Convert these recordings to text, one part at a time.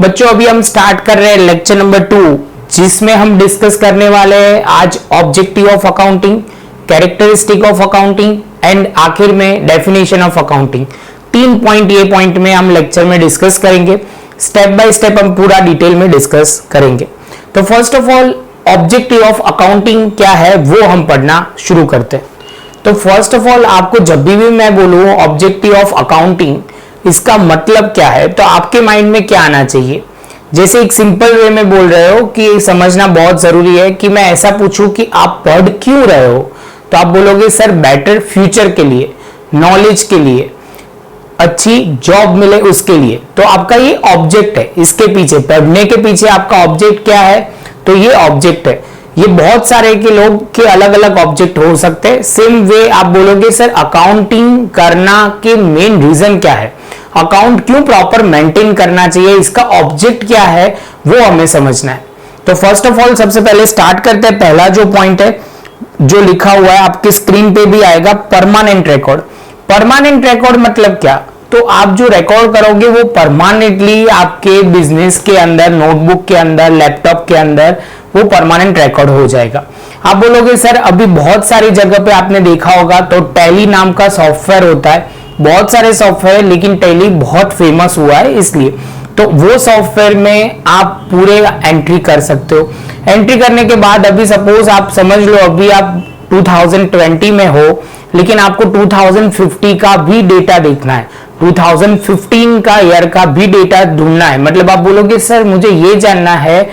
बच्चों अभी हम स्टार्ट कर रहे हैं लेक्चर नंबर 2, जिसमें हम डिस्कस करने वाले हैं आज objective of accounting, characteristic of accounting and आखिर में डेफिनेशन ऑफ अकाउंटिंग। 3 पॉइंट ये पॉइंट में हम लेक्चर में डिस्कस करेंगे। स्टेप बाय स्टेप हम पूरा डिटेल में डिस्कस करेंगे। तो first of all objective of accounting क्या है वो हम पढ़ना शुरू करते हैं। तो फर्स्ट ऑफ ऑल आपको जब भी मैं बोलूँ ऑब्जेक्टिव ऑफ अकाउंटिंग, इसका मतलब क्या है, तो आपके माइंड में क्या आना चाहिए। जैसे एक सिंपल वे में बोल रहे हो कि समझना बहुत जरूरी है कि मैं ऐसा पूछूं कि आप पढ़ क्यों रहे हो, तो आप बोलोगे सर बेटर फ्यूचर के लिए, नॉलेज के लिए, अच्छी जॉब मिले उसके लिए। तो आपका ये ऑब्जेक्ट है, इसके पीछे पढ़ने के पीछे आपका ऑब्जेक्ट क्या है, तो ये ऑब्जेक्ट है। ये बहुत सारे के लोग के अलग अलग ऑब्जेक्ट हो सकते हैं। सेम वे आप बोलोगे सर अकाउंटिंग करना के मेन रीजन क्या है, अकाउंट क्यों प्रॉपर मेंटेन करना चाहिए, इसका ऑब्जेक्ट क्या है वो हमें समझना है। तो फर्स्ट ऑफ ऑल सबसे पहले स्टार्ट करते हैं। पहला जो पॉइंट है जो लिखा हुआ है आपके स्क्रीन पे भी आएगा, परमानेंट रिकॉर्ड। परमानेंट रिकॉर्ड मतलब क्या, तो आप जो रिकॉर्ड करोगे वो परमानेंटली आपके बिजनेस के अंदर, नोटबुक के अंदर, लैपटॉप के अंदर वो परमानेंट रिकॉर्ड हो जाएगा। आप बोलोगे सर अभी बहुत सारी जगह पे आपने देखा होगा तो टैली नाम का सॉफ्टवेयर होता है, बहुत सारे सॉफ्टवेयर, लेकिन टैली बहुत फेमस हुआ है इसलिए। तो वो सॉफ्टवेयर में आप पूरे एंट्री कर सकते हो। एंट्री करने के बाद अभी सपोज आप समझ लो अभी आप 2020 में हो, लेकिन आपको 2050 का भी डेटा देखना है, 2015 का ईयर का भी डेटा ढूंढना है। मतलब आप बोलोगे सर मुझे ये जानना है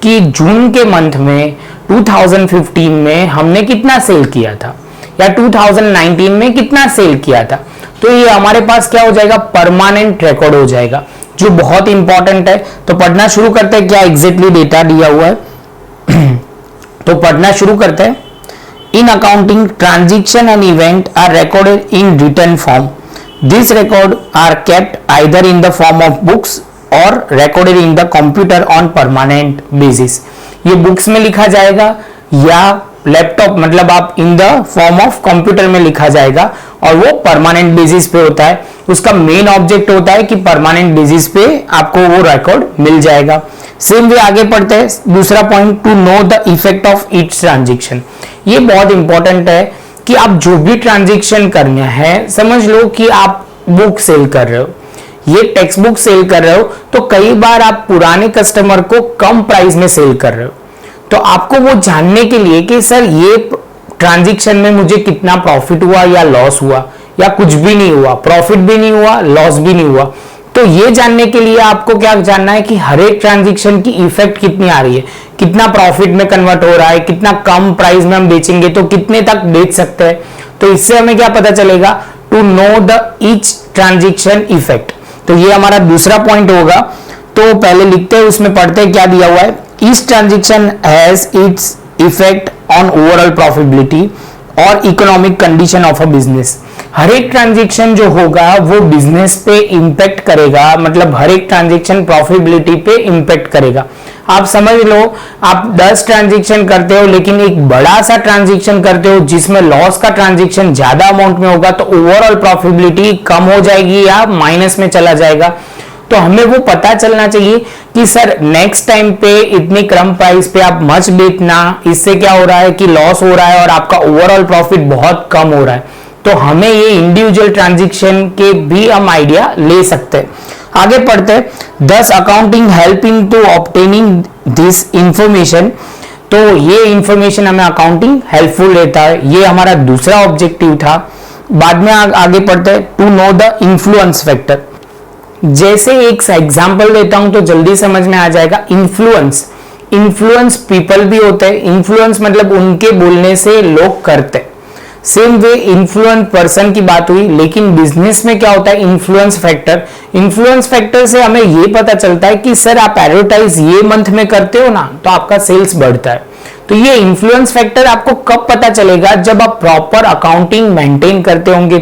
कि जून के मंथ में 2015 में हमने कितना सेल किया था या 2019 में कितना सेल किया था। तो ये हमारे पास क्या हो जाएगा, परमानेंट रिकॉर्ड हो जाएगा, जो बहुत इंपॉर्टेंट है। तो पढ़ना शुरू करते हैं क्या एग्जैक्टली डेटा दिया हुआ है। तो पढ़ना शुरू करते हैं। In accounting transaction and event are recorded in written form. This record are kept either in the form of books और recorded in the computer on permanent basis. ये बुक्स में लिखा जाएगा या लैपटॉप, मतलब आप in the form of computer में लिखा जाएगा और वो परमानेंट बेसिस पे होता है। उसका मेन ऑब्जेक्ट होता है कि परमानेंट बेसिस पे आपको वो रिकॉर्ड मिल जाएगा। सेम वे आगे पढ़ते हैं। दूसरा point, to know the effect of each transaction. ये बहुत इंपॉर्टेंट है कि आप जो भी ट्रांजेक्शन करना है, समझ लो कि आप बुक सेल कर रहे हो, ये टेक्स्ट बुक सेल कर रहे हो, तो कई बार आप पुराने कस्टमर को कम प्राइस में सेल कर रहे हो। तो आपको वो जानने के लिए कि सर ये ट्रांजैक्शन में मुझे कितना प्रॉफिट हुआ या लॉस हुआ या कुछ भी नहीं हुआ, प्रॉफिट भी नहीं हुआ, लॉस भी नहीं हुआ, तो ये जानने के लिए आपको क्या जानना है कि हर एक ट्रांजैक्शन की इफेक्ट कितनी आ रही है, कितना प्रॉफिट में कन्वर्ट हो रहा है, कितना कम प्राइस में हम बेचेंगे तो कितने तक बेच सकते हैं। तो इससे हमें क्या पता चलेगा, to know the each transaction effect. तो ये हमारा दूसरा पॉइंट होगा। तो पहले लिखते हैं, उसमें पढ़ते हैं क्या दिया हुआ है। Each transaction has its effect on overall profitability और economic condition of a business. हर एक ट्रांजैक्शन जो होगा वो बिजनेस पे इंपैक्ट करेगा, मतलब हर एक ट्रांजैक्शन प्रॉफिटेबिलिटी पे इंपैक्ट करेगा। आप समझ लो आप 10 ट्रांजैक्शन करते हो, लेकिन एक बड़ा सा ट्रांजैक्शन करते हो जिसमें लॉस का ट्रांजैक्शन ज्यादा अमाउंट में होगा, तो ओवरऑल प्रॉफिटेबिलिटी कम हो जाएगी या माइनस में चला जाएगा। तो हमें वो पता चलना चाहिए कि सर नेक्स्ट टाइम पे इतने कम प्राइस पे आप मच बेचना, इससे क्या हो रहा है कि लॉस हो रहा है और आपका ओवरऑल प्रॉफिट बहुत कम हो रहा है। तो हमें ये इंडिविजुअल ट्रांजैक्शन के भी हम आइडिया ले सकते हैं। आगे पढ़ते हैं। Thus accounting helping to obtaining this information. तो ये इंफॉर्मेशन हमें अकाउंटिंग हेल्पफुल रहता है, ये हमारा दूसरा ऑब्जेक्टिव था। बाद में आगे पढ़ते हैं। To know the influence factor. जैसे एक एग्जांपल देता हूं तो जल्दी समझ में आ जाएगा। इन्फ्लुएंस पीपल भी होते हैं, इन्फ्लुएंस मतलब उनके बोलने से लोग करते हैं। सेम वे इन्फ्लुएंस पर्सन की बात हुई, लेकिन बिजनेस में क्या होता है, इन्फ्लुएंस फैक्टर। इन्फ्लुएंस फैक्टर से हमें ये पता चलता है कि सर आप एडवर्टाइज ये मंथ में करते हो ना, तो आपका सेल्स बढ़ता है। तो ये इन्फ्लुएंस फैक्टर आपको कब पता चलेगा, जब आप प्रॉपर अकाउंटिंग मेंटेन करते होंगे।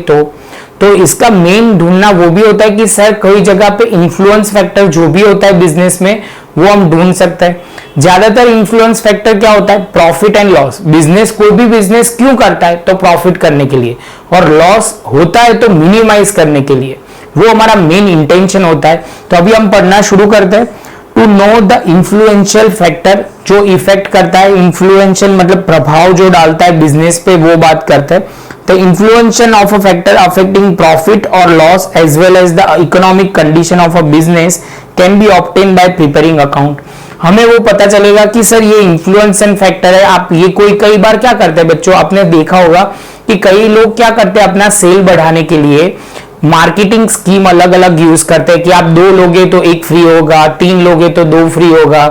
तो इसका मेन ढूंढना वो भी होता है कि सर कोई जगह पे इन्फ्लुएंस फैक्टर जो भी होता है बिजनेस में वो हम ढूंढ सकते हैं। ज्यादातर इन्फ्लुएंस फैक्टर क्या होता है, प्रॉफिट एंड लॉस। बिजनेस, कोई भी बिजनेस क्यों करता है, तो प्रॉफिट करने के लिए, और लॉस होता है तो मिनिमाइज करने के लिए। वो हमारा मेन इंटेंशन होता है। तो अभी हम पढ़ना शुरू करते हैं। To know the influential factor, जो इफेक्ट करता है, इन्फ्लुएंशियल मतलब प्रभाव जो डालता है बिजनेस पे, वो बात करते हैं। The influential of a factor affecting profit और loss as well as the economic condition of a business can be obtain by preparing account. हमें वो पता चलेगा कि सर ये इन्फ्लुएंशियल फैक्टर है। आप ये कोई कई बार क्या करते हैं बच्चों, आपने देखा होगा कि कई लोग क्या करते हैं, अपना सेल बढ़ाने के लिए मार्केटिंग स्कीम अलग अलग यूज करते हैं कि आप 2 लोगे तो 1 फ्री होगा, 3 लोगे तो 2 फ्री होगा।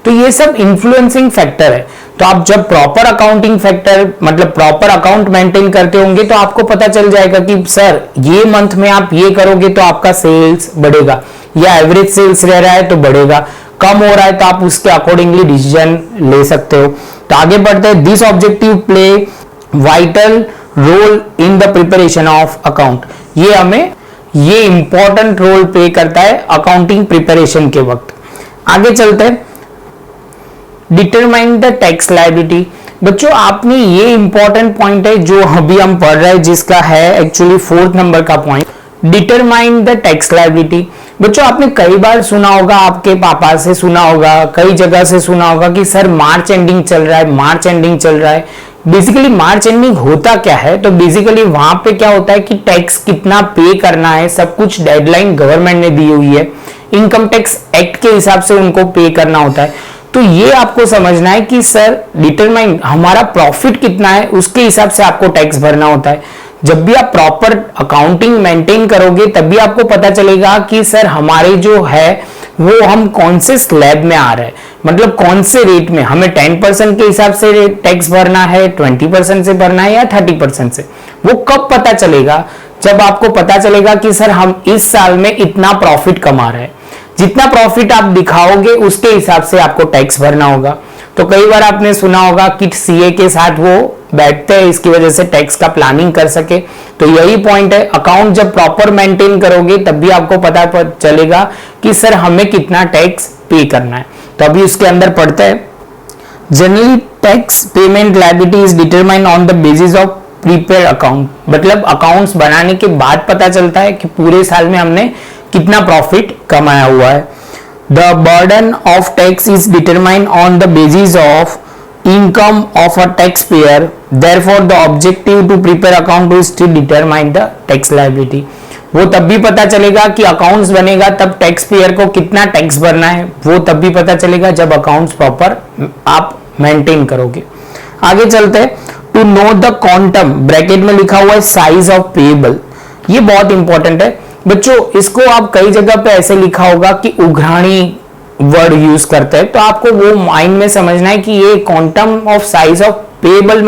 तो ये सब इन्फ्लुएंसिंग फैक्टर है। तो आप जब प्रॉपर अकाउंटिंग फैक्टर मतलब प्रॉपर अकाउंट मेंटेन करते होंगे तो आपको पता चल जाएगा कि सर ये मंथ में आप ये करोगे तो आपका सेल्स बढ़ेगा, या एवरेज सेल्स रह रहा है तो बढ़ेगा, कम हो रहा है तो आप उसके अकॉर्डिंगली डिसीजन ले सकते हो। तो आगे बढ़ते हैं। This objective play vital role in the preparation of account. ये इंपॉर्टेंट रोल प्ले करता है अकाउंटिंग प्रिपरेशन के वक्त। आगे चलते हैं। Determine the tax liability. बच्चों आपने ये इंपॉर्टेंट पॉइंट है जो अभी हम पढ़ रहे हैं, जिसका है एक्चुअली 4th नंबर का point, determine the tax liability. बच्चों आपने कई बार सुना होगा, आपके पापा से सुना होगा, कई जगह से सुना होगा कि सर मार्च एंडिंग चल रहा है, मार्च एंडिंग चल रहा है। बेसिकली मार्च एंडिंग होता क्या है, तो बेसिकली वहां पे क्या होता है कि टैक्स कितना पे करना है, सब कुछ डेडलाइन गवर्नमेंट ने दी हुई है, इनकम टैक्स एक्ट के हिसाब से उनको पे करना होता है। तो ये आपको समझना है कि सर डिटरमाइन हमारा प्रॉफिट कितना है, उसके हिसाब से आपको टैक्स भरना होता है। जब भी आप प्रॉपर अकाउंटिंग मेंटेन करोगे तब भी आपको पता चलेगा कि सर हमारे जो है वो हम कौन से स्लैब में आ रहे हैं, मतलब कौन से रेट में हमें 10% के हिसाब से टैक्स भरना है, 20% से भरना है या 30% से। वो कब पता चलेगा, जब आपको पता चलेगा कि सर हम इस साल में इतना प्रॉफिट कमा रहे हैं, जितना प्रॉफिट आप दिखाओगे उसके हिसाब से आपको टैक्स भरना होगा। तो कई बार आपने सुना होगा कि सीए के साथ वो बैठते हैं इसकी वजह से टैक्स का प्लानिंग कर सके। तो यही पॉइंट है, अकाउंट जब प्रॉपर मेंटेन करोगे तब भी आपको पता चलेगा कि सर हमें कितना टैक्स पे करना है। तो अभी उसके अंदर पढ़ते हैं। Generally tax payment liability is determined on the basis of prepaid account, मतलब अकाउंट्स बनाने के बाद पता चलता है कि पूरे साल में हमने कितना प्रॉफिट कमाया हुआ है। The burden of tax is determined on the basis of income of a taxpayer. Therefore, the objective to prepare account is to determine the tax liability. वो तब भी पता चलेगा कि अकाउंट्स बनेगा तब टैक्स पेयर को कितना टैक्स भरना है, वो तब भी पता चलेगा जब अकाउंट्स प्रॉपर आप मेंटेन करोगे। आगे चलते हैं। To know the quantum, bracket में लिखा हुआ है साइज ऑफ पेएबल। ये बहुत इंपॉर्टेंट है बच्चों, इसको आप कई जगह पे ऐसे लिखा होगा कि उघराणी वर्ड यूज करते हैं, तो आपको वो माइंड में समझना है कि ये quantum of size of payable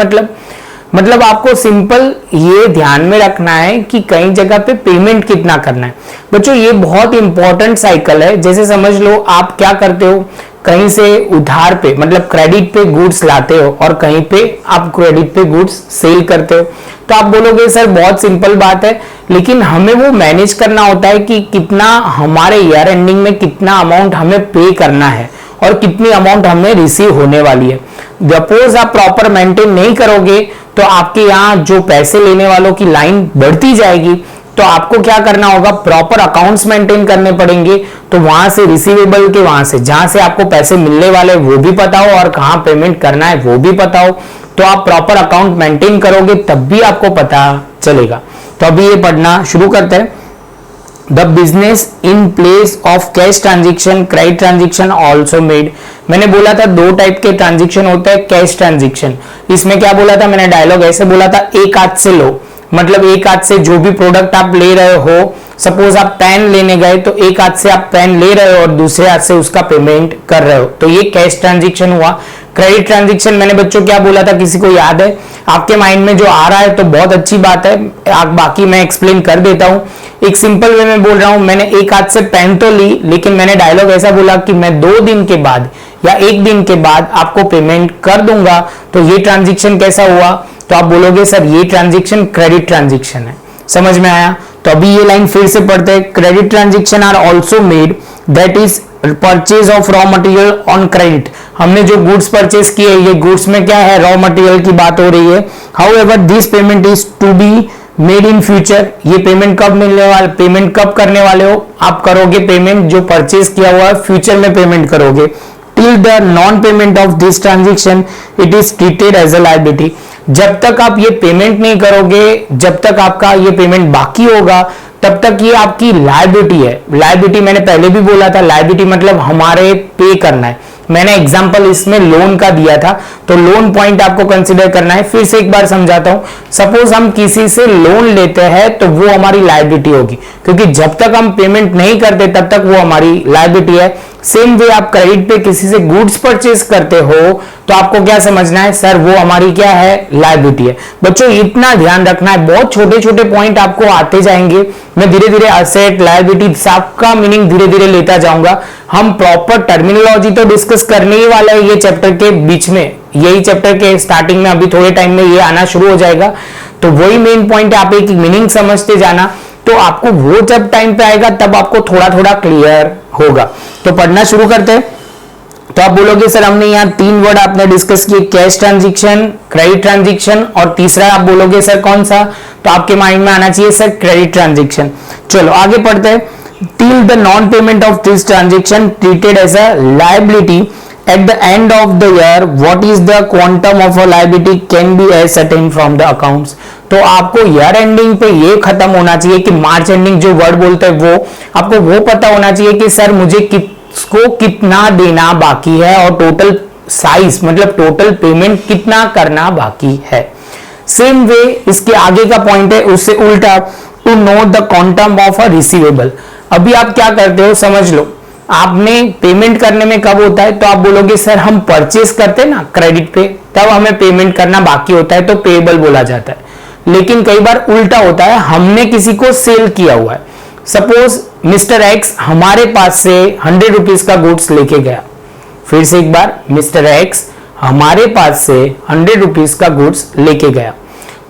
मतलब आपको सिंपल ये ध्यान में रखना है कि कई जगह पे पेमेंट कितना करना है। बच्चों ये बहुत इंपॉर्टेंट साइकिल है। जैसे समझ लो आप क्या करते हो, कहीं से उधार पे मतलब क्रेडिट पे गुड्स लाते हो और कहीं पे आप क्रेडिट पे गुड्स सेल करते हो। तो आप बोलोगे सर बहुत सिंपल बात है, लेकिन हमें वो मैनेज करना होता है कि कितना हमारे ईयर एंडिंग में कितना अमाउंट हमें पे करना है और कितनी अमाउंट हमें रिसीव होने वाली है। सपोज आप प्रॉपर मेंटेन नहीं करोगे तो आपके यहाँ जो पैसे लेने वालों की लाइन बढ़ती जाएगी। तो आपको क्या करना होगा, प्रॉपर अकाउंट्स मेंटेन करने पड़ेंगे। तो वहां से रिसीवेबल के वहां से जहां से आपको पैसे मिलने वाले वो भी पता हो और कहां पेमेंट करना है वो भी पता हो। तो आप प्रॉपर अकाउंट मेंटेन करोगे तब भी आपको पता चलेगा। तो अभी ये पढ़ना शुरू करते हैं। The business in place of cash transaction credit transaction also made. मैंने बोला था 2 टाइप के ट्रांजेक्शन होते हैं कैश ट्रांजेक्शन। इसमें क्या बोला था मैंने, डायलॉग ऐसे बोला था, एक हाथ से लो, मतलब एक हाथ से जो भी प्रोडक्ट आप ले रहे हो, सपोज आप पेन लेने गए तो एक हाथ से आप पेन ले रहे हो और दूसरे हाथ से उसका पेमेंट कर रहे हो, तो ये कैश ट्रांजेक्शन हुआ। क्रेडिट ट्रांजेक्शन मैंने बच्चों क्या बोला था, किसी को याद है? आपके माइंड में जो आ रहा है तो बहुत अच्छी बात है, बाकी मैं एक्सप्लेन कर देता हूं। एक सिंपल वे में बोल रहा हूं, मैंने एक हाथ से पेन तो ली, लेकिन मैंने डायलॉग ऐसा बोला कि मैं 2 दिन के बाद या 1 दिन के बाद आपको पेमेंट कर दूंगा। तो ये ट्रांजेक्शन कैसा हुआ? तो आप बोलोगे सर ये ट्रांजेक्शन क्रेडिट ट्रांजेक्शन है। समझ में आया? तो अभी ये लाइन फिर से पढ़ते हैं। Credit transaction are also made, that is purchase of raw material on credit. हमने जो गुड्स परचेज किए, ये गुड्स में क्या है, रॉ मटेरियल की बात हो रही है। However this payment is to be made in future, ये पेमेंट कब मिलने वाला, पेमेंट कब करने वाले हो, आप करोगे पेमेंट जो परचेज किया हुआ है फ्यूचर में पेमेंट करोगे। Till the non payment of this transaction it is treated as a liability, जब तक आप ये पेमेंट नहीं करोगे, जब तक आपका ये पेमेंट बाकी होगा, तब तक ये आपकी लायबिलिटी है। लायबिलिटी मैंने पहले भी बोला था, लायबिलिटी मतलब हमारे पे करना है। मैंने एग्जांपल इसमें लोन का दिया था, तो लोन पॉइंट आपको कंसीडर करना है। फिर से एक बार समझाता हूं, सपोज हम किसी से लोन लेते हैं तो वो हमारी लायबिलिटी होगी, क्योंकि जब तक हम पेमेंट नहीं करते तब तक वो हमारी लायबिलिटी है। सेम वे आप क्रेडिट पे किसी से गुड्स परचेज करते हो तो आपको क्या समझना है, सर वो हमारी क्या है, लायबिलिटी है। बच्चों इतना ध्यान रखना है, बहुत छोटे छोटे पॉइंट आपको आते जाएंगे। मैं धीरे धीरे असेट, लायबिलिटी सबका मीनिंग धीरे धीरे लेता जाऊंगा। हम प्रॉपर टर्मिनोलॉजी तो डिस्कस करने ही वाला है ये चैप्टर के बीच में, यही चैप्टर के स्टार्टिंग में, अभी थोड़े टाइम में ये आना शुरू हो जाएगा। तो वही मेन पॉइंट है, आप एक मीनिंग समझते जाना, तो आपको वो जब टाइम पे आएगा तब आपको थोड़ा थोड़ा क्लियर होगा। तो पढ़ना शुरू करते हैं। तो आप बोलोगे सर हमने यहाँ 3 वर्ड आपने डिस्कस किए, कैश ट्रांजैक्शन, क्रेडिट ट्रांजैक्शन, और तीसरा आप बोलोगे सर कौन सा, तो आपके माइंड में आना चाहिए सर क्रेडिट ट्रांजैक्शन। चलो आगे पढ़ते हैं। Till the non payment of this transaction treated as a liability at the end of the year what is the quantum of a liability can be ascertained from the accounts। तो आपको year ending पे ये खत्म होना चाहिए कि March ending जो word बोलते हैं वो आपको वो पता होना चाहिए कि सर मुझे किसको कितना देना बाकी है और टोटल साइज मतलब टोटल पेमेंट कितना करना बाकी है। सेम वे इसके आगे का पॉइंट है उससे उल्टा, to know the quantum of a receivable. अभी आप क्या करते हो समझ लो, आपने पेमेंट करने में कब होता है, तो आप बोलोगे सर हम परचेस करते हैं ना क्रेडिट पे, तब हमें पेमेंट करना बाकी होता है तो पेएबल बोला जाता है। लेकिन कई बार उल्टा होता है, हमने किसी को सेल किया हुआ है, सपोज मिस्टर एक्स हमारे पास से 100 रुपीज का गुड्स लेके गया। फिर से एक बार, मिस्टर एक्स हमारे पास से 100 रुपीज का गुड्स लेके गया,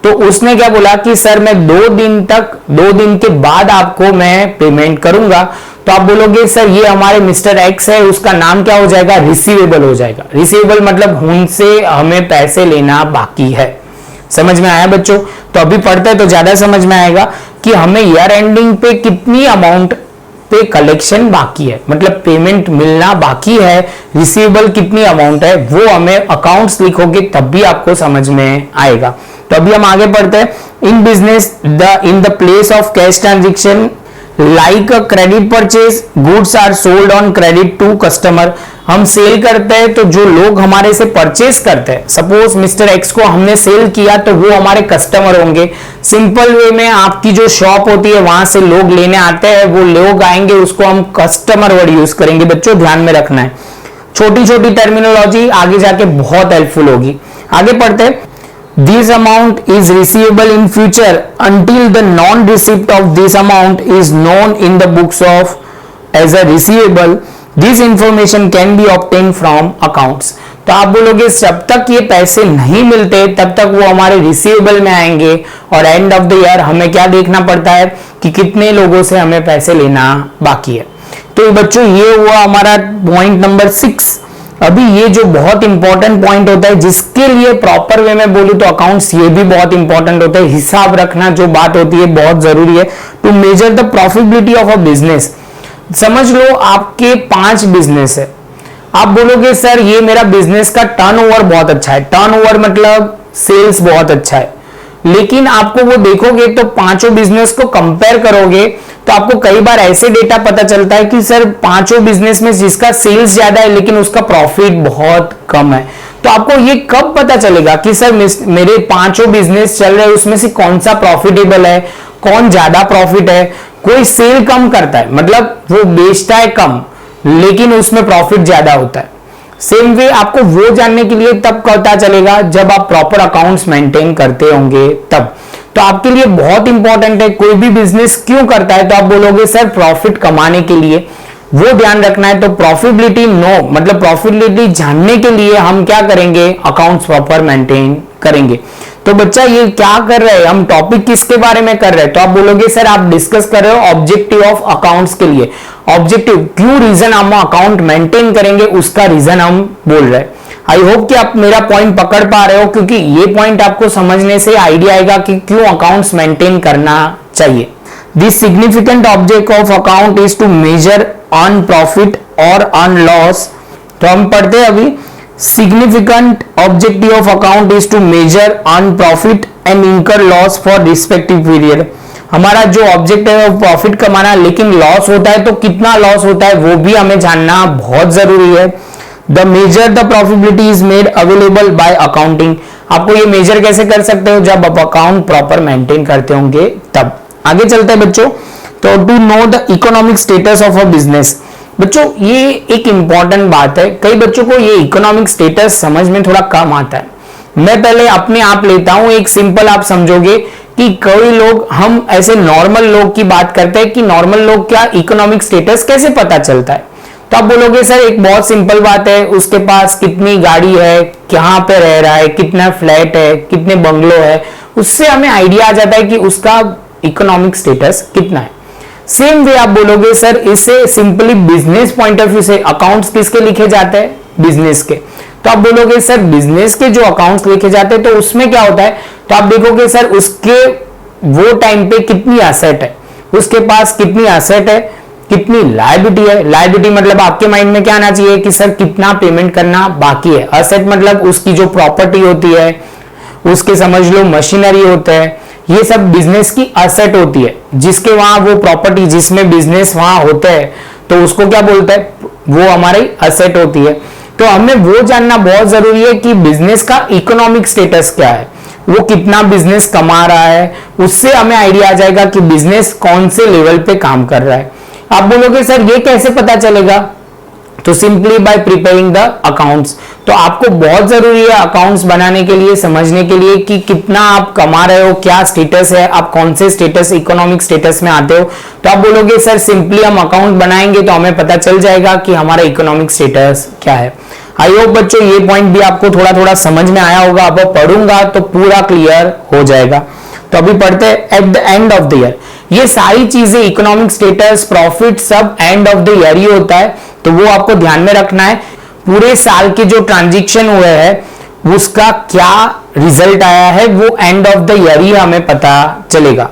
तो उसने क्या बोला कि सर मैं 2 दिन के बाद आपको मैं पेमेंट करूंगा। तो आप बोलोगे सर ये हमारे मिस्टर एक्स है, उसका नाम क्या हो जाएगा, रिसीवेबल हो जाएगा। रिसीवेबल मतलब उनसे हमें पैसे लेना बाकी है। समझ में आया बच्चों? तो अभी पढ़ते हैं तो ज्यादा समझ में आएगा कि हमें ईयर एंडिंग पे कितनी अमाउंट पे कलेक्शन बाकी है, मतलब पेमेंट मिलना बाकी है, रिसीवेबल कितनी अमाउंट है, वो हमें अकाउंट्स लिखोगे तब भी आपको समझ में आएगा। तो अभी हम आगे पढ़ते हैं। In business in the place of cash transaction like a credit purchase goods are sold on credit to customer. हम सेल करते हैं तो जो लोग हमारे से परचेज करते हैं, सपोज मिस्टर एक्स को हमने सेल किया तो वो हमारे कस्टमर होंगे। सिंपल वे में आपकी जो शॉप होती है वहां से लोग लेने आते हैं, वो लोग आएंगे, उसको हम कस्टमर वर्ड यूज करेंगे। बच्चों ध्यान में रखना है, छोटी छोटी टर्मिनोलॉजी आगे जाके बहुत हेल्पफुल होगी। आगे पढ़ते हैं। This amount is receivable in future until the non-receipt of this amount is known in the books of as a receivable. This information can be obtained from accounts. तो आप बोलोगे जब तक ये पैसे नहीं मिलते तब तक वो हमारे रिसीवेबल में आएंगे, और एंड ऑफ द ईयर हमें क्या देखना पड़ता है कि कितने लोगों से हमें पैसे लेना बाकी है। तो बच्चों ये हुआ हमारा पॉइंट नंबर 6। अभी ये जो बहुत इंपॉर्टेंट पॉइंट होता है, जिसके लिए प्रॉपर वे में बोलूं तो अकाउंट्स ये भी बहुत इंपॉर्टेंट होता है। हिसाब रखना जो बात होती है बहुत जरूरी है to measure the profitability of a business. समझ लो आपके 5 बिजनेस है, आप बोलोगे सर ये मेरा बिजनेस का टर्नओवर बहुत अच्छा है, टर्नओवर मतलब सेल्स बहुत अच्छा है, लेकिन आपको वो देखोगे तो 5 बिजनेस को कंपेयर करोगे तो आपको कई बार ऐसे डेटा पता चलता है कि सर 5 बिजनेस में जिसका सेल्स ज्यादा है लेकिन उसका प्रॉफिट बहुत कम है। तो आपको ये कब पता चलेगा कि सर मेरे 5 बिजनेस चल रहे हैं उसमें से कौन सा प्रॉफिटेबल है, कौन ज्यादा प्रॉफिट है। कोई सेल कम करता है मतलब वो बेचता है कम लेकिन उसमें प्रॉफिट ज्यादा होता है। सेम वे आपको वो जानने के लिए तब पता चलेगा जब आप प्रॉपर अकाउंट्स मेंटेन करते होंगे तब। तो आपके लिए बहुत इंपॉर्टेंट है, कोई भी बिजनेस क्यों करता है तो आप बोलोगे सर प्रॉफिट कमाने के लिए, वो ध्यान रखना है। तो प्रॉफिटेबिलिटी मतलब प्रॉफिटेबिलिटी जानने के लिए हम क्या करेंगे, अकाउंट्स प्रॉपर मेंटेन करेंगे। तो बच्चा ये क्या कर रहे हैं, हम टॉपिक किसके बारे में कर रहे हैं, तो आप बोलोगे सर आप डिस्कस कर रहे हो ऑब्जेक्टिव ऑफ अकाउंट्स के लिए। ऑब्जेक्टिव क्यों, रीजन हम अकाउंट मेंटेन करेंगे उसका रीजन हम बोल रहे हैं। आई होप कि आप मेरा पॉइंट पकड़ पा रहे हो, क्योंकि ये पॉइंट आपको समझने से आइडिया आएगा कि क्यों अकाउंट्स मेंटेन करना चाहिए। The significant object of account is to measure on profit और ऑन लॉस। तो हम पढ़ते हैं अभी, significant objective of account is to measure on profit and incur loss for respective period. हमारा जो ऑब्जेक्ट है वो प्रॉफिट कमाना, लेकिन लॉस होता है तो कितना लॉस होता है वो भी हमें जानना बहुत जरूरी है। The major the profitability is made available by accounting. आपको ये मेजर कैसे कर सकते हो, जब आप अकाउंट प्रॉपर मेंटेन करते होंगे तब। आगे चलते हैं बच्चों, तो to know the economic status of a business. बच्चों ये एक इंपॉर्टेंट बात है, कई बच्चों को ये इकोनॉमिक स्टेटस समझ में थोड़ा कम आता है। मैं पहले अपने आप लेता हूं, एक सिंपल आप समझोगे कि कई लोग, हम ऐसे नॉर्मल लोग की बात करते हैं कि नॉर्मल लोग क्या इकोनॉमिक स्टेटस कैसे पता चलता है। तो आप बोलोगे सर एक बहुत सिंपल बात है, उसके पास कितनी गाड़ी है, कहां पे रह रहा है, कितना फ्लैट है, कितने बंगलो है, उससे हमें आइडिया आ जाता है कि उसका इकोनॉमिक स्टेटस कितना है। सेम वे आप बोलोगे सर इससे simply business point of view से अकाउंट्स किसके लिखे जाते हैं, बिजनेस के। तो आप बोलोगे सर बिजनेस के जो अकाउंट्स लिखे जाते हैं तो उसमें क्या होता है, तो आप देखोगे सर उसके वो टाइम पे कितनी एसेट है, उसके पास कितनी एसेट है, कितनी लायबिलिटी है। लायबिलिटी मतलब आपके माइंड में क्या आना चाहिए कि सर कितना पेमेंट करना बाकी है। एसेट मतलब उसकी जो प्रॉपर्टी होती है, उसके समझ लो मशीनरी होते हैं, ये सब बिजनेस की एसेट होती है। जिसके वहां वो प्रॉपर्टी, जिसमें बिजनेस वहां होते हैं तो उसको क्या बोलते हैं, वो हमारी एसेट होती है। तो हमें वो जानना बहुत जरूरी है कि बिजनेस का इकोनॉमिक स्टेटस क्या है, वो कितना बिजनेस कमा रहा है, उससे हमें आइडिया आ जाएगा कि बिजनेस कौन से लेवल पे काम कर रहा है। आप बोलोगे सर ये कैसे पता चलेगा, तो simply by preparing the accounts. तो आपको बहुत जरूरी है अकाउंट्स बनाने के लिए, समझने के लिए कि कितना आप कमा रहे हो, क्या स्टेटस है, आप कौन से स्टेटस, इकोनॉमिक स्टेटस में आते हो। तो आप बोलोगे सर सिंपली हम अकाउंट बनाएंगे तो हमें पता चल जाएगा कि हमारा इकोनॉमिक स्टेटस क्या है। आई होप बच्चों ये पॉइंट भी आपको थोड़ा थोड़ा समझ में आया होगा, अब पढ़ूंगा तो पूरा क्लियर हो जाएगा। तो अभी पढ़ते हैं at the end of the year. ये सारी चीजें इकोनॉमिक स्टेटस, प्रॉफिट सब एंड ऑफ द ईयर ही होता है, तो वो आपको ध्यान में रखना है। पूरे साल के जो ट्रांजैक्शन हुए हैं उसका क्या रिजल्ट आया है वो एंड ऑफ द ईयर ही हमें पता चलेगा।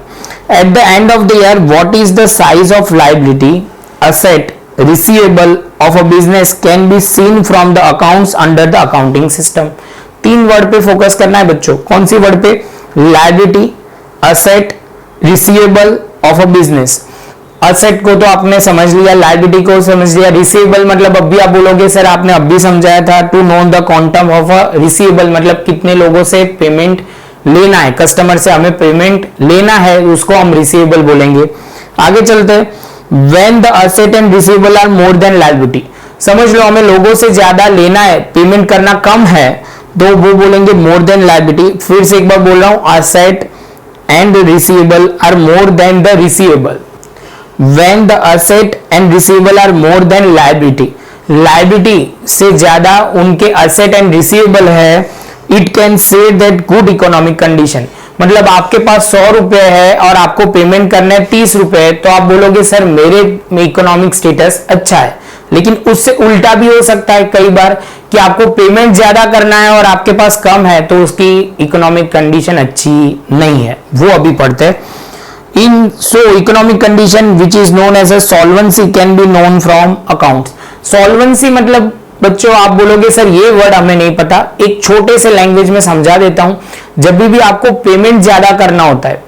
At the end of the year what is the size of liability, asset, receivable of a business can be scene from the accounts under the accounting system. 3 word पे focus करना है बच्चों। कौन सी word पे, liability, asset, receivable of a business. Asset को तो आपने समझ लिया, लायबिलिटी को समझ लिया, रिसीवेबल मतलब अभी आप बोलोगे सर आपने अभी समझाया था, to know the quantum of a receivable मतलब कितने लोगों से पेमेंट लेना है, कस्टमर से हमें पेमेंट लेना है, उसको हम रिसीवेबल बोलेंगे। आगे चलते हैं, when the asset and receivable are more than liability. समझ लो हमें लोगों से ज्यादा लेना है, पेमेंट करना कम है, तो वो बोलेंगे मोर देन लायबिलिटी। फिर से एक बार बोल रहा हूं, asset and receivable are more than the receivable. When the asset and receivable are more than liability, liability से ज्यादा उनके asset and receivable है, it can say that good economic condition। मतलब आपके पास 100 रुपए है और आपको पेमेंट करना है 30 रुपए, तो आप बोलोगे सर मेरे में इकोनॉमिक स्टेटस अच्छा है। लेकिन उससे उल्टा भी हो सकता है कई बार कि आपको पेमेंट ज्यादा करना है और आपके पास कम है, तो उसकी इकोनॉमिक कंडीशन अच्छी नहीं है, वो अभी पढ़ते हैं। In so economic condition which is known as a solvency can be known from accounts. Solvency मतलब बच्चों आप बोलोगे सर ये वर्ड हमें नहीं पता, एक छोटे से लैंग्वेज में समझा देता हूं। जब भी आपको पेमेंट ज्यादा करना होता है,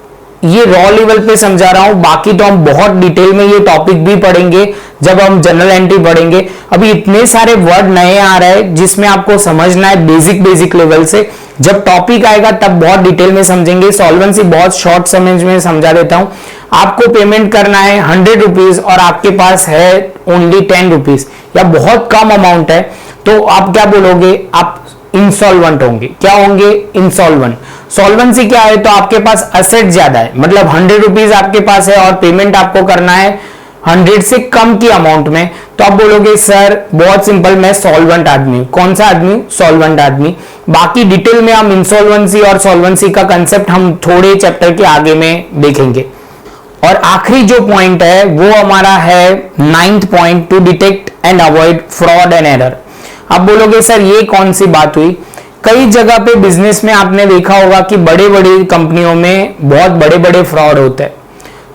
ये रॉ लेवल पे समझा रहा हूं, बाकी तो हम बहुत डिटेल में ये टॉपिक भी पढ़ेंगे जब हम जनरल एंट्री पढ़ेंगे। अभी इतने सारे वर्ड नए आ रहे हैं जिसमें आपको समझना है बेसिक लेवल से, जब टॉपिक आएगा तब बहुत डिटेल में समझेंगे। सॉल्वेंसी बहुत शॉर्ट समझ में समझा देता हूं। आपको पेमेंट करना है 100 रुपीज और आपके पास है ओनली 10 रुपीज या बहुत कम अमाउंट है, तो आप क्या बोलोगे, आप इंसॉल्वेंट होंगे। क्या होंगे, इंसॉल्वेंट। सॉल्वेंसी क्या है, तो आपके पास असेट ज्यादा है, मतलब 100 रुपीज आपके पास है और पेमेंट आपको करना है 100 से कम की अमाउंट में, तो आप बोलोगे सर बहुत सिंपल मैं सॉल्वेंट आदमी हूं। कौन सा आदमी, सॉल्वेंट आदमी। बाकी डिटेल में हम इंसॉल्वेंसी और सॉल्वेंसी का कंसेप्ट हम थोड़े चैप्टर के आगे में देखेंगे। और आखिरी जो पॉइंट है वो हमारा है 9th point, to detect and avoid fraud and error. आप बोलोगे सर ये कौन सी बात हुई? कई जगह पे बिजनेस में आपने देखा होगा कि बड़े बड़ी कंपनियों में बहुत बड़े बड़े फ्रॉड होते हैं।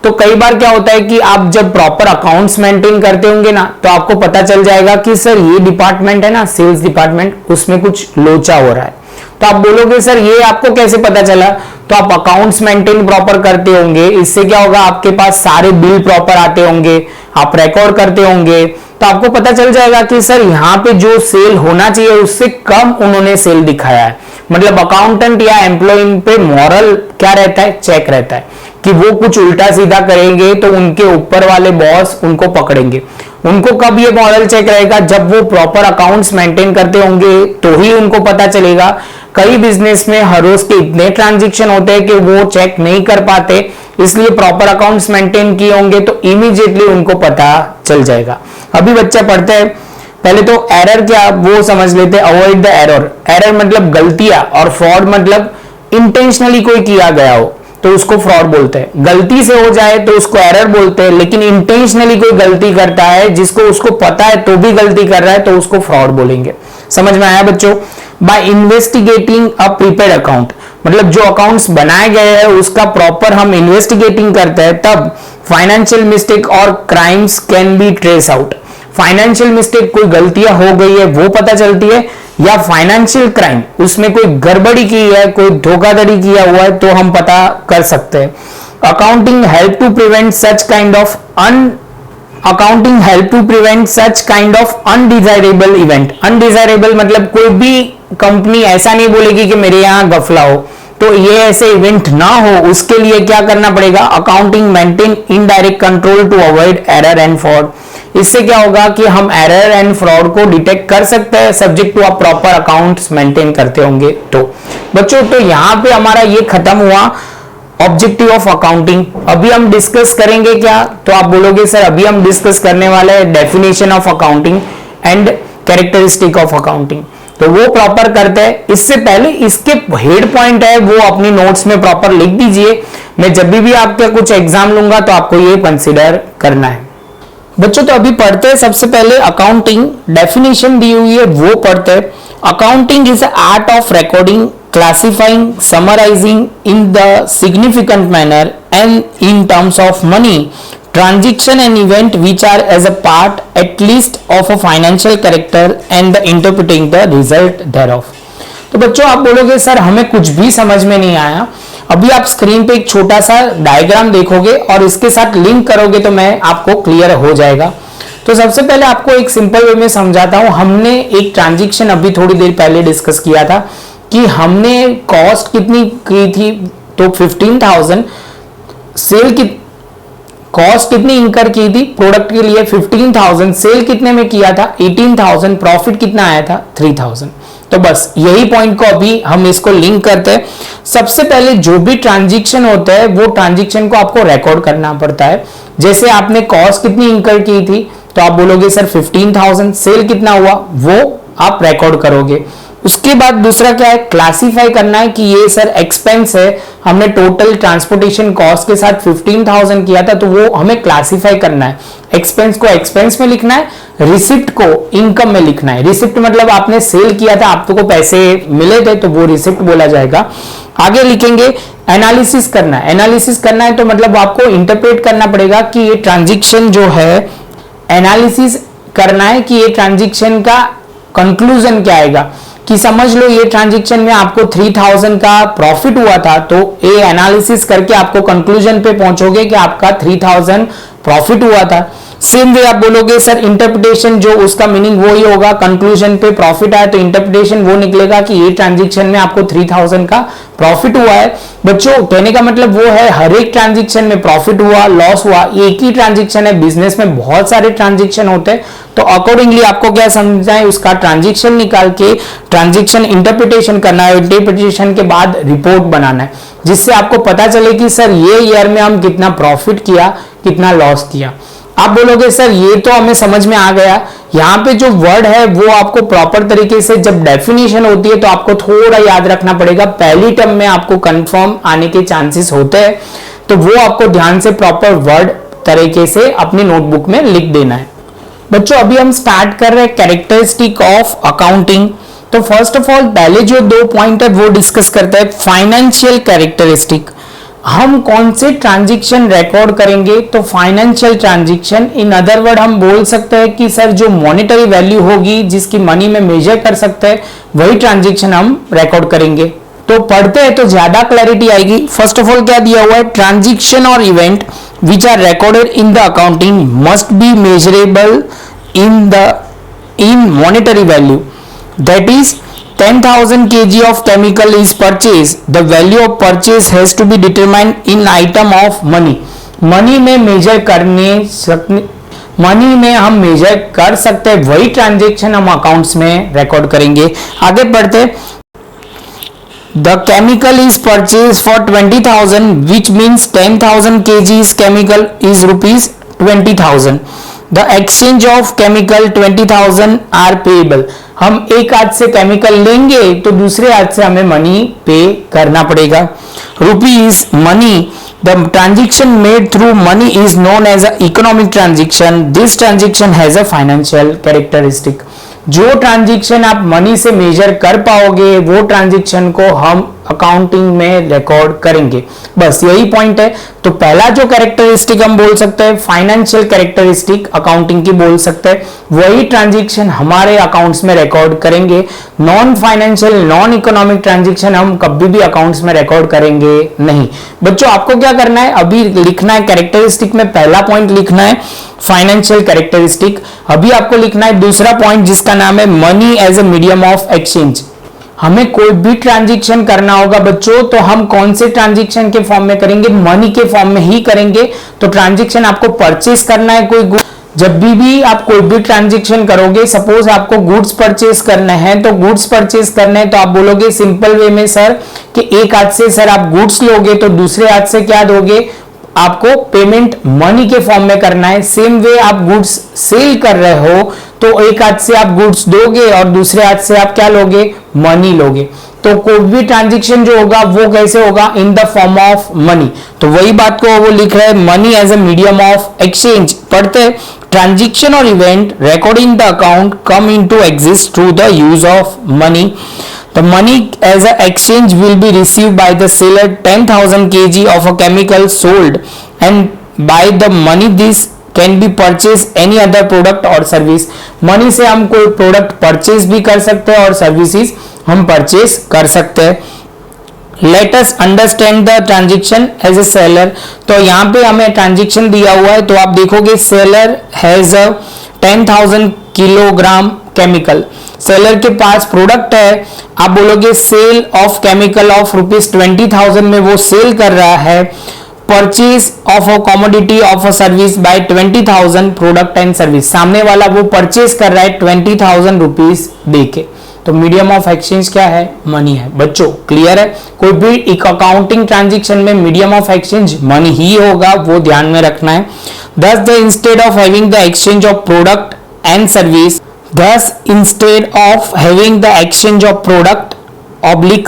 तो कई बार क्या होता है कि आप जब प्रॉपर अकाउंट्स मेंटेन करते होंगे ना, तो आपको पता चल जाएगा कि सर ये डिपार्टमेंट है ना, सेल्स डिपार्टमेंट, उसमें कुछ लोचा हो रहा है। तो आप बोलोगे सर ये आपको कैसे पता चला? तो आप अकाउंट्स मेंटेन प्रॉपर करते होंगे, इससे क्या होगा, आपके पास सारे बिल प्रॉपर आते होंगे, आप रिकॉर्ड करते होंगे, तो आपको पता चल जाएगा कि सर यहाँ पे जो सेल होना चाहिए उससे कम उन्होंने सेल दिखाया है। मतलब अकाउंटेंट या एम्प्लॉय पे मॉरल क्या रहता है, चेक रहता है कि वो कुछ उल्टा सीधा करेंगे तो उनके ऊपर वाले बॉस उनको पकड़ेंगे। उनको कब ये मॉरल चेक रहेगा? जब वो प्रॉपर अकाउंट्स मेंटेन करते होंगे तो ही उनको पता चलेगा। कई बिजनेस में हर रोज के इतने ट्रांजैक्शन होते हैं कि वो चेक नहीं कर पाते, इसलिए प्रॉपर अकाउंट्स मेंटेन किए होंगे तो इमीडिएटली उनको पता चल जाएगा। अभी बच्चा पढ़ते हैं, पहले तो एरर क्या वो समझ लेते हैं। Avoid the error. एरर मतलब गलतियां, और फ्रॉड मतलब इंटेंशनली कोई किया गया हो तो उसको फ्रॉड बोलते हैं। गलती से हो जाए तो उसको एरर बोलते हैं, लेकिन इंटेंशनली कोई गलती करता है जिसको उसको पता है तो भी गलती कर रहा है तो उसको फ्रॉड बोलेंगे। समझ में आया बच्चों? बाय इन्वेस्टिगेटिंग अ प्रीपेड अकाउंट, मतलब जो अकाउंट्स बनाए गए हैं उसका प्रॉपर हम इन्वेस्टिगेटिंग करते हैं, तब फाइनेंशियल मिस्टेक और crimes can be trace out. Financial mistake, कोई गलतियां हो गई है वो पता चलती है, या फाइनेंशियल क्राइम, उसमें कोई गड़बड़ी की है, कोई धोखाधड़ी किया हुआ है तो हम पता कर सकते हैं। Accounting help to prevent such kind of undesirable event. Undesirable मतलब कोई भी कंपनी ऐसा नहीं बोलेगी कि मेरे यहां गफला हो, तो ये ऐसे इवेंट ना हो उसके लिए क्या करना पड़ेगा? Accounting maintain indirect control to avoid error and fraud. इससे क्या होगा कि हम एरर एंड फ्रॉड को डिटेक्ट कर सकते हैं, सब्जेक्ट टू आप प्रॉपर अकाउंट्स मेंटेन करते होंगे तो। बच्चों तो यहां पे हमारा ये खत्म हुआ ऑब्जेक्टिव ऑफ अकाउंटिंग। अभी हम डिस्कस करेंगे क्या? तो आप बोलोगे सर अभी हम डिस्कस करने वाले हैं definition of accounting and characteristic of accounting, तो वो प्रॉपर करते हैं। इससे पहले इसके हेड पॉइंट है वो अपनी नोट्स में प्रॉपर लिख दीजिए। मैं जब भी आपका कुछ एग्जाम लूंगा तो आपको ये कंसिडर करना है। बच्चों तो अभी पढ़ते हैं, सबसे पहले अकाउंटिंग डेफिनेशन दी हुई है वो पढ़ते हैं। Accounting is art of recording, classifying, summarising in the significant manner and in terms of money transaction and event which are as a part at least of a financial character and the interpreting the result thereof। तो बच्चों आप बोलोगे sir हमें कुछ भी समझ में नहीं आया। अभी आप स्क्रीन पे एक छोटा सा डायग्राम देखोगे और इसके साथ लिंक करोगे तो मैं आपको क्लियर हो जाएगा। तो सबसे पहले आपको एक सिंपल वे में समझाता हूं। हमने एक ट्रांजैक्शन अभी थोड़ी देर पहले डिस्कस किया था कि हमने कॉस्ट कितनी की थी, तो 15,000। सेल की कॉस्ट कितनी इंकर की थी प्रोडक्ट के लिए 15,000, सेल कितने में किया था 18,000, प्रॉफिट कितना आया था 3,000। तो बस यही पॉइंट को अभी हम इसको लिंक करते हैं। सबसे पहले जो भी ट्रांजैक्शन होता है वो ट्रांजैक्शन को आपको रिकॉर्ड करना पड़ता है। जैसे आपने कॉस्ट कितनी इंकर की थी तो आप बोलोगे सर 15,000, सेल कितना हुआ वो आप रिकॉर्ड करोगे। उसके बाद दूसरा क्या है, क्लासिफाई करना है कि ये सर एक्सपेंस है, हमने टोटल ट्रांसपोर्टेशन कॉस्ट के साथ 15,000 किया था तो वो हमें क्लासिफाई करना है। एक्सपेंस को एक्सपेंस में लिखना है, रिसिप्ट को इनकम में लिखना है। रिसिप्ट मतलब आपने सेल किया था, आपको पैसे मिले थे तो वो रिसिप्ट बोला जाएगा। आगे लिखेंगे एनालिसिस करना है। एनालिसिस करना है तो मतलब आपको इंटरप्रेट करना पड़ेगा कि ये ट्रांजैक्शन जो है, एनालिसिस करना है कि ये ट्रांजैक्शन का कंक्लूजन क्या आएगा। कि समझ लो ये ट्रांजैक्शन में आपको 3,000 का प्रॉफिट हुआ था, तो ये एनालिसिस करके आपको कंक्लूजन पे पहुंचोगे कि आपका 3,000 प्रॉफिट हुआ था। सेम वे आप बोलोगे सर इंटरप्रिटेशन, जो उसका मीनिंग वो ही होगा, कंक्लूजन पे प्रॉफिट आया तो इंटरप्रिटेशन वो निकलेगा कि ये ट्रांजैक्शन में आपको 3,000 का प्रॉफिट हुआ है। बच्चों कहने का मतलब वो है हर एक ट्रांजैक्शन में प्रॉफिट हुआ, लॉस हुआ, एक ही ट्रांजैक्शन है। बिजनेस में बहुत सारे ट्रांजैक्शन होते हैं तो अकॉर्डिंगली आपको क्या समझना है, उसका ट्रांजैक्शन निकाल के ट्रांजैक्शन इंटरप्रिटेशन करना है। इंटरप्रिटेशन के बाद रिपोर्ट बनाना है जिससे आपको पता चले कि सर ये ईयर में हम कितना प्रॉफिट किया, कितना लॉस किया। आप बोलोगे सर ये तो हमें समझ में आ गया, यहाँ पे जो वर्ड है वो आपको प्रॉपर तरीके से जब डेफिनेशन होती है तो आपको थोड़ा याद रखना पड़ेगा। पहली टर्म में आपको कंफर्म आने के चांसेस होते हैं तो वो आपको ध्यान से प्रॉपर वर्ड तरीके से अपनी नोटबुक में लिख देना है। बच्चों अभी हम स्टार्ट कर रहे हैं कैरेक्टरिस्टिक ऑफ अकाउंटिंग। तो फर्स्ट ऑफ ऑल पहले जो 2 पॉइंट है वो डिस्कस करते हैं। फाइनेंशियल कैरेक्टरिस्टिक, हम कौन से ट्रांजैक्शन रिकॉर्ड करेंगे? तो financial transaction, in other word हम बोल सकते हैं कि सर जो मॉनेटरी वैल्यू होगी जिसकी मनी में मेजर कर सकते हैं वही ट्रांजैक्शन हम रिकॉर्ड करेंगे। तो पढ़ते हैं तो ज्यादा क्लैरिटी आएगी। फर्स्ट ऑफ ऑल क्या दिया हुआ है? ट्रांजैक्शन और event which are recorded in the accounting must be measurable in monetary value, that is 10,000 kg of chemical is purchased, the value of purchase has to be determined in item of money। Money में major money में हम major कर सकते हैं वही transaction हम accounts में record करेंगे। आगे बढ़ते, the chemical is purchased for 20,000 which means 10,000 kg is chemical is rupees 20,000। The exchange of chemical 20,000 are payable। हम एक हाथ से केमिकल लेंगे तो दूसरे हाथ से हमें मनी पे करना पड़ेगा। Rupees money, the transaction made through money is known as a economic transaction. This transaction has a financial characteristic. जो ट्रांजेक्शन आप मनी से मेजर कर पाओगे वो ट्रांजेक्शन को हम अकाउंटिंग में रिकॉर्ड करेंगे। बस यही पॉइंट है। तो पहला जो कैरेक्टरिस्टिक हम बोल सकते हैं फाइनेंशियल कैरेक्टरिस्टिक अकाउंटिंग की बोल सकते हैं, वही ट्रांजैक्शन हमारे अकाउंट्स में रिकॉर्ड करेंगे। Non financial non economic transaction हम कभी भी अकाउंट्स में रिकॉर्ड करेंगे नहीं। बच्चों आपको क्या करना है? अभी लिखना है कैरेक्टरिस्टिक में पहला पॉइंट लिखना है फाइनेंशियल कैरेक्टरिस्टिक। अभी आपको लिखना है दूसरा पॉइंट जिसका नाम है money as a medium of exchange. हमें कोई भी ट्रांजैक्शन करना होगा बच्चों तो हम कौन से ट्रांजैक्शन के फॉर्म में करेंगे? मनी के फॉर्म में ही करेंगे। तो ट्रांजैक्शन आपको परचेस करना है कोई गुड, जब भी आप कोई भी ट्रांजैक्शन करोगे, सपोज आपको गुड्स परचेस करने हैं तो गुड्स परचेस करने हैं तो आप बोलोगे सिंपल वे में सर कि एक हाथ से सर आप गुड्स लोगे तो दूसरे हाथ से क्या दोगे? आपको पेमेंट मनी के फॉर्म में करना है। सेम वे आप गुड्स सेल कर रहे हो तो एक हाथ से आप गुड्स दोगे और दूसरे हाथ से आप क्या लोगे? मनी लोगे। तो कोई भी ट्रांजैक्शन जो होगा वो कैसे होगा? In the form of money. तो वही बात को वो लिख रहे हैं money as a medium of exchange. पढ़ते, ट्रांजैक्शन और event recording the account come into exist through the use of money. The money as an exchange will be received by the seller 10,000 kg of a chemical sold, and by the money this can be purchased any other product or service। Money से हम कोई product purchase भी कर सकते हैं और services हम purchase कर सकते हैं। Let us understand the transaction as a seller। तो यहाँ पे हमें ट्रांजेक्शन दिया हुआ है तो आप देखोगे seller has a 10,000 kilogram chemical. Seller के पास प्रोडक्ट है, आप बोलोगे sale of chemical of rupees 20,000 में वो सेल कर रहा है। Purchase of a commodity of a service by 20,000 product and service, सामने वाला वो परचेज कर रहा है 20,000 रुपीज देके। तो मीडियम ऑफ एक्सचेंज क्या है? मनी है। बच्चों क्लियर है? कोई भी एक अकाउंटिंग ट्रांजेक्शन में मीडियम ऑफ एक्सचेंज मनी ही होगा, वो ध्यान में रखना है। Thus, instead of having the exchange of product and service,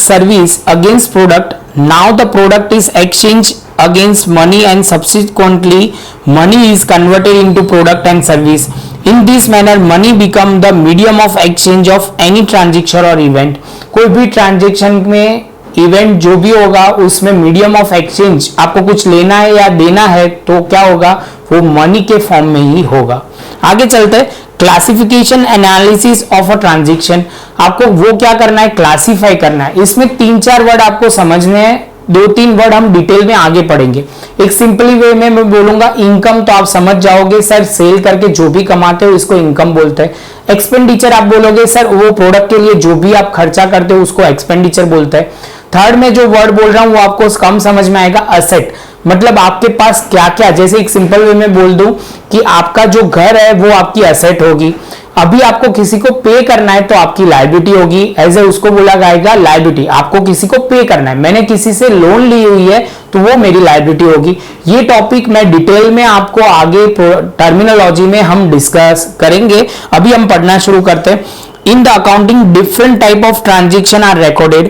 service against product, now the product is exchanged against money and subsequently money is converted into product and service। In this manner, money become the medium of exchange of any transaction or event। कोई भी transaction में event जो भी होगा उसमें medium of exchange आपको कुछ लेना है या देना है तो क्या होगा? वो मनी के फॉर्म में ही होगा। आगे चलते हैं, classification analysis of a transaction. आपको वो क्या करना है? क्लासिफाई करना है। इसमें 3-4 वर्ड आपको समझने हैं, 2-3 वर्ड हम डिटेल में आगे पढ़ेंगे। एक सिंपली वे में मैं बोलूंगा इनकम, तो आप समझ जाओगे सर सेल करके जो भी कमाते हो इसको इनकम बोलते हैं। एक्सपेंडिचर आप बोलोगे सर वो प्रोडक्ट के लिए जो भी आप खर्चा करते हो उसको एक्सपेंडिचर बोलते हैं। थर्ड में जो वर्ड बोल रहा हूं वो आपको कम समझ में आएगा, असेट। मतलब आपके पास क्या क्या, जैसे एक सिंपल वे में बोल दूं कि आपका जो घर है वो आपकी असेट होगी। अभी आपको किसी को पे करना है तो आपकी लायबिलिटी होगी, एज ए उसको बोला जाएगा लायबिलिटी। आपको किसी को पे करना है, मैंने किसी से लोन ली हुई है तो वो मेरी लायबिलिटी होगी। ये टॉपिक मैं डिटेल में आपको आगे टर्मिनोलॉजी में हम डिस्कस करेंगे। अभी हम पढ़ना शुरू करते हैं। In the accounting, different type of transaction are recorded.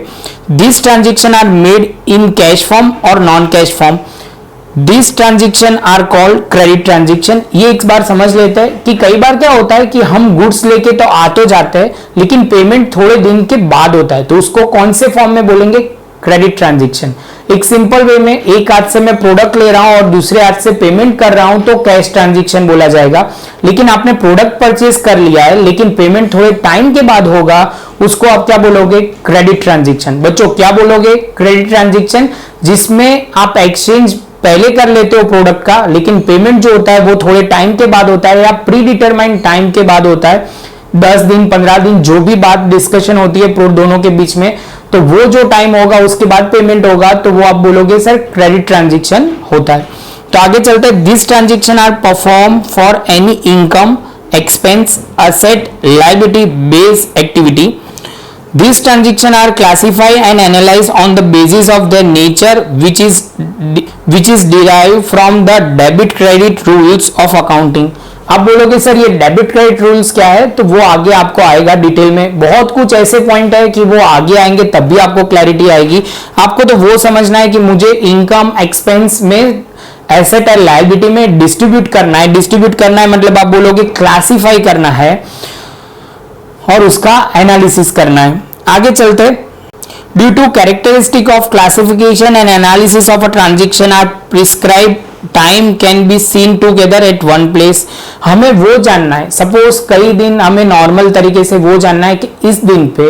These transaction are made in cash form or non-cash form. This transaction are called credit transaction. ये एक बार समझ लेते हैं कि कई बार क्या होता है कि हम गुड्स लेके तो आ तो जाते हैं लेकिन पेमेंट थोड़े दिन के बाद होता है, तो उसको कौन से फॉर्म में बोलेंगे? Credit transaction. एक सिंपल वे में एक हाथ से मैं प्रोडक्ट ले रहा हूं और दूसरे हाथ से पेमेंट कर रहा हूं तो कैश ट्रांजेक्शन बोला जाएगा। लेकिन आपने प्रोडक्ट परचेज कर लिया है लेकिन पेमेंट थोड़े टाइम के बाद होगा, उसको आप क्या बोलोगे? Credit transaction. बच्चों क्या बोलोगे? क्रेडिट ट्रांजेक्शन, जिसमें आप एक्सचेंज पहले कर लेते हो प्रोडक्ट का लेकिन पेमेंट जो होता है वो थोड़े टाइम के बाद होता है या प्री डिटरमाइंड टाइम के बाद होता है, 10 दिन 15 दिन जो भी बात डिस्कशन होती है दोनों के बीच में, तो वो जो टाइम होगा उसके बाद पेमेंट होगा तो वो आप बोलोगे सर क्रेडिट ट्रांजेक्शन होता है। तो आगे चलते हैं। This transaction are perform for any income, expense, asset, liability based activity. These transactions are classified and analyzed on the basis of their nature, which is derived from the debit credit rules of accounting. आप बोलोगे sir ये debit credit rules क्या है? तो वो आगे आपको आएगा डिटेल में। बहुत कुछ ऐसे पॉइंट है कि वो आगे आएंगे तब भी आपको क्लैरिटी आएगी। आपको तो वो समझना है कि मुझे इनकम, एक्सपेंस में, एसेट और लायबिलिटी में डिस्ट्रीब्यूट करना है। डिस्ट्रीब्यूट करना है मतलब आप बोलोगे क्लासिफाई करना है और उसका एनालिसिस करना है। आगे चलते। Due to characteristic of classification and analysis of a transaction are prescribe time can be seen together at one place. हमें वो जानना है, सपोज कई दिन हमें नॉर्मल तरीके से वो जानना है कि इस दिन पे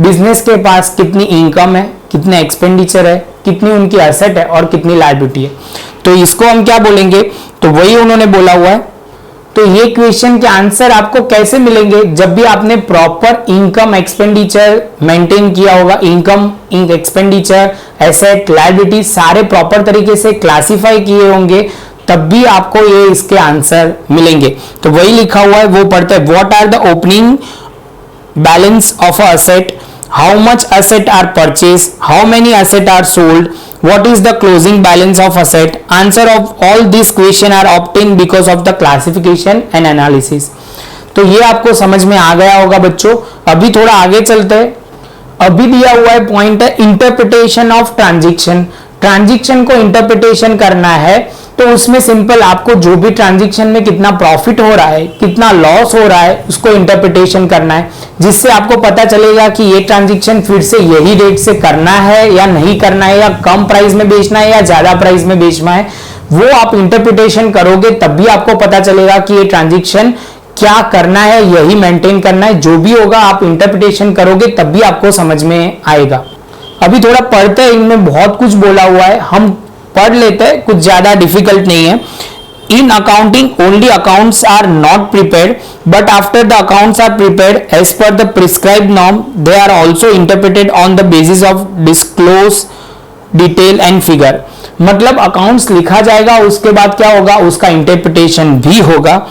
बिजनेस के पास कितनी इनकम है, कितने एक्सपेंडिचर है, कितनी उनकी एसेट है और कितनी लायबिलिटी है। तो इसको हम क्या बोलेंगे? तो वही उन्होंने बोला हुआ है। तो ये क्वेश्चन के आंसर आपको कैसे मिलेंगे? जब भी आपने प्रॉपर इनकम एक्सपेंडिचर मेंटेन किया होगा, इनकम, एक्सपेंडिचर, एसेट, लायबिलिटी सारे प्रॉपर तरीके से क्लासिफाई किए होंगे तब भी आपको ये इसके आंसर मिलेंगे। तो वही लिखा हुआ है वो पढ़ते हैं। What are the opening balance of a asset, how much asset are purchased, how many asset are sold, what is the closing balance of asset. Answer of all these question are obtained because of the classification and analysis. तो ये आपको समझ में आ गया होगा बच्चों। अभी थोड़ा आगे चलते हैं। अभी दिया हुआ है पॉइंट है इंटरप्रिटेशन ऑफ ट्रांजेक्शन। ट्रांजेक्शन को इंटरप्रिटेशन करना है तो उसमें सिंपल आपको जो भी ट्रांजेक्शन में कितना प्रॉफिट हो रहा है, कितना लॉस हो रहा है, उसको इंटरप्रिटेशन करना है, जिससे आपको पता चलेगा कि ये ट्रांजेक्शन फिर से यही रेट से करना है या नहीं करना है, या कम प्राइस में बेचना है या ज्यादा प्राइस में बेचना है। वो आप इंटरप्रिटेशन करोगे तब भी आपको पता चलेगा कि ये ट्रांजेक्शन क्या करना है, यही मेंटेन करना है। जो भी होगा आप इंटरप्रिटेशन करोगे तब भी आपको समझ में आएगा। अभी थोड़ा पढ़ते हैं, इनमें बहुत कुछ बोला हुआ है, हम पढ़ लेते हैं, कुछ ज्यादा डिफिकल्ट नहीं है। In accounting only accounts are not prepared, but after the accounts are prepared as per the prescribed norm they are also interpreted on the basis of disclose detail and figure. मतलब accounts लिखा जाएगा, उसके बाद क्या होगा, उसका interpretation भी होगा।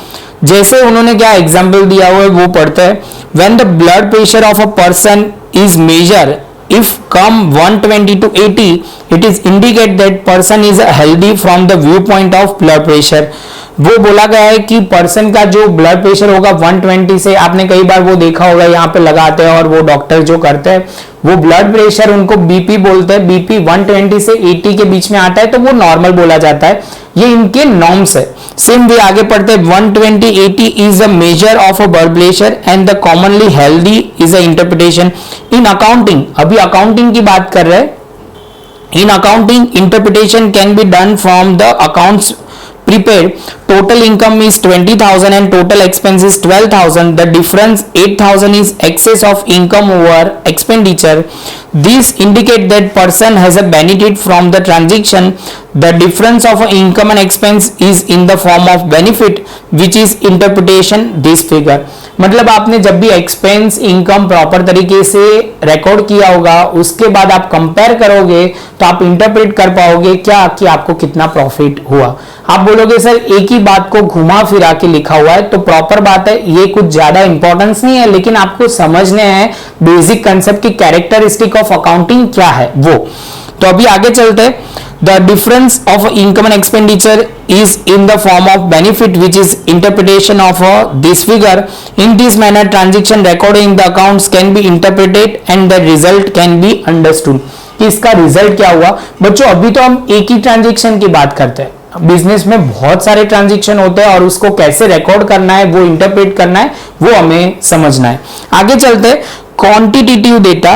जैसे उन्होंने क्या एग्जाम्पल दिया हुआ है वो पढ़ते हैं। When the blood pressure of a person is measure, if come 120 to 80, it is indicate that person is healthy from the viewpoint of blood pressure. वो बोला गया है कि पर्सन का जो ब्लड प्रेशर होगा 120 से, आपने कई बार वो देखा होगा यहाँ पे लगाते हैं और वो डॉक्टर जो करते हैं वो ब्लड प्रेशर उनको बीपी बोलते हैं। बीपी 120 से 80 के बीच में आता है तो वो नॉर्मल बोला जाता है। ये इनके नॉर्म्स है। सेम वे आगे पढ़ते हैं। 120/80 is a measure of a blood pressure and the commonly healthy is a interpretation in accounting. अभी अकाउंटिंग की बात कर रहे हैं। In accounting interpretation can be done from the accounts prepared. Total income is 20,000 and total expense is 12,000. The difference 8,000 is excess of income over expenditure. This indicate that person has a benefit from the transaction. The difference of income and expense is in the form of benefit, which is interpretation this figure. मतलब आपने जब भी expense income proper तरीके से record किया होगा, उसके बाद आप कंपेयर करोगे तो आप इंटरप्रेट कर पाओगे क्या कि आपको कितना प्रॉफिट हुआ। आप बोलोगे सर एक ही बात को घुमा फिरा के लिखा हुआ है, तो प्रॉपर बात है, ये कुछ ज्यादा इंपॉर्टेंस नहीं है, लेकिन आपको समझने हैं बेसिक कंसेप्ट की कैरेक्टरिस्टिक ऑफ अकाउंटिंग क्या है वो। तो अभी आगे चलते हैं। The difference of income and expenditure is in the form of benefit, which is interpretation of this figure. In this manner, transaction recorded in the accounts can be interpreted and the result can be understood. कि इसका result क्या हुआ। बच्चों अभी तो हम एक ही transaction की बात करते हैं, बिजनेस में बहुत सारे ट्रांजैक्शन होते हैं और उसको कैसे रिकॉर्ड करना है, वो इंटरप्रेट करना है, वो हमें समझना है। आगे चलते हैं, क्वांटिटेटिव डेटा।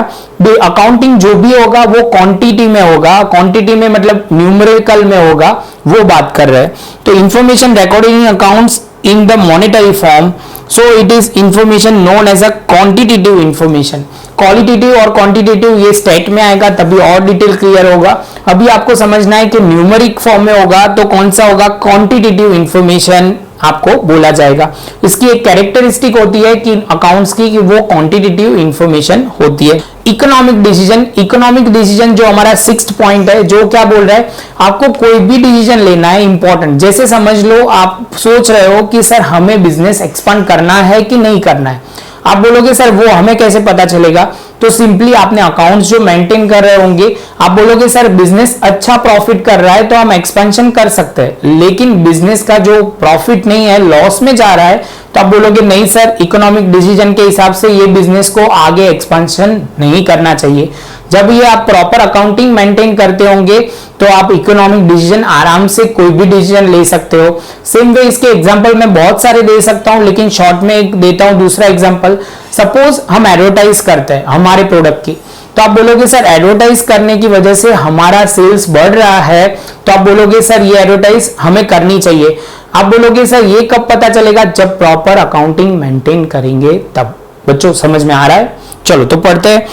अकाउंटिंग जो भी होगा वो क्वांटिटी में होगा, क्वांटिटी में मतलब न्यूमेरिकल में होगा, वो बात कर रहे हैं। तो information recorded in accounts in the monetary form, so it is information known as a quantitative information। Qualitative और क्वांटिटेटिव ये स्टेट में आएगा तभी और डिटेल क्लियर होगा। अभी आपको समझना है कि न्यूमेरिक फॉर्म में होगा तो कौन सा होगा, क्वांटिटेटिव इंफॉर्मेशन आपको बोला जाएगा। इसकी एक कैरेक्टरिस्टिक होती है कि अकाउंट्स की, कि वो क्वांटिटेटिव इंफॉर्मेशन होती है। इकोनॉमिक डिसीजन, इकोनॉमिक डिसीजन जो हमारा 6th पॉइंट है, जो क्या बोल रहा है, आपको कोई भी डिसीजन लेना है इंपॉर्टेंट। जैसे समझ लो आप सोच रहे हो कि सर हमें बिजनेस एक्सपांड करना है कि नहीं करना है। आप बोलोगे सर वो हमें कैसे पता चलेगा, तो सिंपली आपने अकाउंट्स जो मेंटेन कर रहे होंगे, आप बोलोगे सर बिजनेस अच्छा प्रॉफिट कर रहा है तो हम एक्सपेंशन कर सकते हैं, लेकिन बिजनेस का जो प्रॉफिट नहीं है, लॉस में जा रहा है, तो आप बोलोगे नहीं सर, इकोनॉमिक डिसीजन के हिसाब से ये बिजनेस को आगे एक्सपेंशन नहीं करना चाहिए। जब ये आप प्रॉपर अकाउंटिंग मेंटेन करते होंगे तो आप इकोनॉमिक डिसीजन आराम से कोई भी डिसीजन ले सकते हो। सेम वे इसके एग्जांपल मैं बहुत सारे दे सकता हूं, लेकिन शॉर्ट में एक देता हूं दूसरा एग्जांपल। सपोज हम एडवर्टाइज करते हैं हमारे प्रोडक्ट की, तो आप बोलोगे सर एडवर्टाइज करने की वजह से हमारा सेल्स बढ़ रहा है, तो आप बोलोगे सर ये एडवर्टाइज हमें करनी चाहिए। आप बोलोगे सर ये कब पता चलेगा, जब प्रॉपर अकाउंटिंग मेंटेन करेंगे तब। बच्चों समझ में आ रहा है? चलो तो पढ़ते हैं।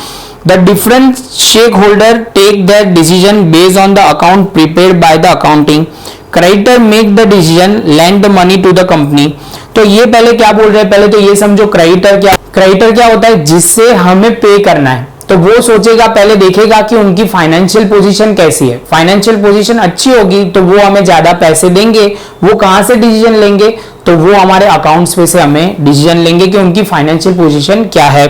The different stakeholder take their decision based on the account prepared by the accounting. Creditor make the decision, lend the money to the company. तो ये पहले क्या बोल रहे हैं, पहले तो ये समझो क्रेडिटर क्या होता है, जिससे हमें पे करना है। तो वो सोचेगा, पहले देखेगा कि उनकी फाइनेंशियल पोजीशन कैसी है। फाइनेंशियल पोजीशन अच्छी होगी तो वो हमें ज्यादा पैसे देंगे। वो कहां से डिसीजन लेंगे, तो वो हमारे अकाउंट्स में से हमें डिसीजन लेंगे कि उनकी फाइनेंशियल पोजीशन क्या है।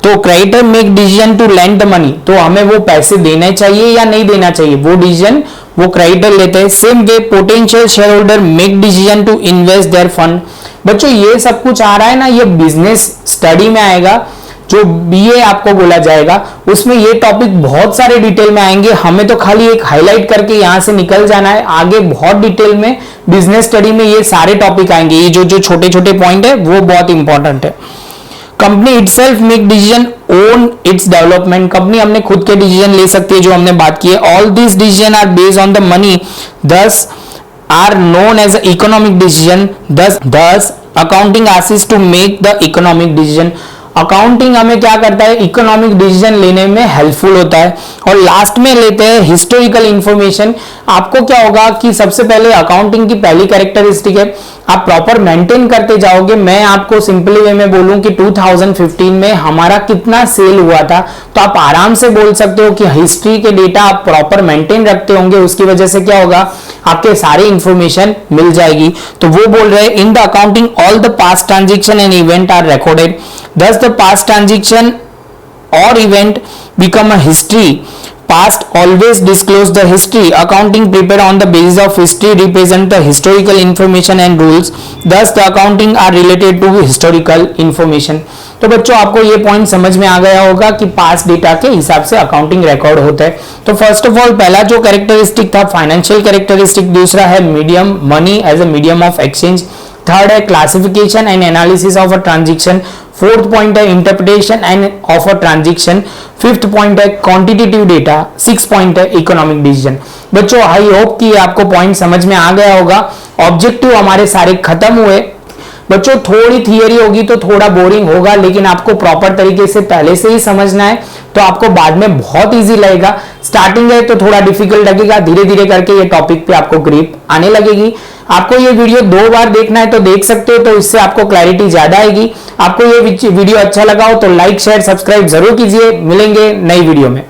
तो creditor make decision to lend the money, तो हमें वो पैसे देने चाहिए या नहीं देना चाहिए, वो डिसीजन वो क्रेडिटर लेते हैं। Same way potential share holder make decision to invest their fund. बच्चों ये सब कुछ आ रहा है ना, ये बिजनेस स्टडी में आएगा, जो बीए आपको बोला जाएगा उसमें ये टॉपिक बहुत सारे डिटेल में आएंगे। हमें तो खाली एक हाईलाइट करके यहां से निकल जाना है, आगे बहुत डिटेल में बिजनेस स्टडी में ये सारे टॉपिक आएंगे। ये जो छोटे छोटे पॉइंट है वो बहुत इंपॉर्टेंट है। Company itself make decision own its development, company हमने खुद के डिसीजन ले सकती है, जो हमने बात की है। All this decision are based on the money, thus are known as economic decision. Thus accounting assist to make the economic decision. Accounting हमें क्या करता है, इकोनॉमिक डिसीजन लेने में हेल्पफुल होता है। और लास्ट में लेते हैं हिस्टोरिकल इंफॉर्मेशन। आपको क्या होगा कि सबसे पहले अकाउंटिंग की पहली कैरेक्टरिस्टिक है, आप प्रॉपर मेंटेन करते जाओगे। मैं आपको सिंपली वे में बोलूं कि 2015 में हमारा कितना सेल हुआ था, तो आप आराम से बोल सकते हो कि हिस्ट्री के डेटा आप प्रॉपर मेंटेन रखते होंगे, उसकी वजह से क्या होगा, आपके सारे इंफॉर्मेशन मिल जाएगी। तो वो बोल रहे हैं in the accounting all the past transaction and event are recorded, thus the past transaction or event become a history. Past always disclose the history. Accounting prepared on the basis of history represent the historical information and rules. Thus the accounting are related to historical information. तो बच्चों आपको ये point समझ में आ गया होगा कि past data के हिसाब से अकाउंटिंग रिकॉर्ड होता है। तो फर्स्ट ऑफ ऑल पहला जो कैरेक्टरिस्टिक था फाइनेंशियल कैरेक्टरिस्टिक, दूसरा है medium, money as a medium of exchange, third है classification and analysis of a transaction, fourth point है interpretation and of a transaction, fifth point है क्वांटिटेटिव डेटा, सिक्स पॉइंट है economic decision. बच्चों I hope कि आपको point समझ में आ गया होगा। ऑब्जेक्टिव हमारे सारे खत्म हुए। बच्चों थोड़ी थियरी होगी तो थोड़ा बोरिंग होगा, लेकिन आपको प्रॉपर तरीके से पहले से ही समझना है तो आपको बाद में बहुत इजी लगेगा। स्टार्टिंग है तो थोड़ा डिफिकल्ट लगेगा, धीरे धीरे करके ये टॉपिक पे आपको ग्रिप आने लगेगी। आपको ये वीडियो 2 बार देखना है तो देख सकते हो, तो इससे आपको क्लैरिटी ज्यादा आएगी। आपको ये वीडियो अच्छा लगा हो तो लाइक शेयर सब्सक्राइब जरूर कीजिए। मिलेंगे नई वीडियो में।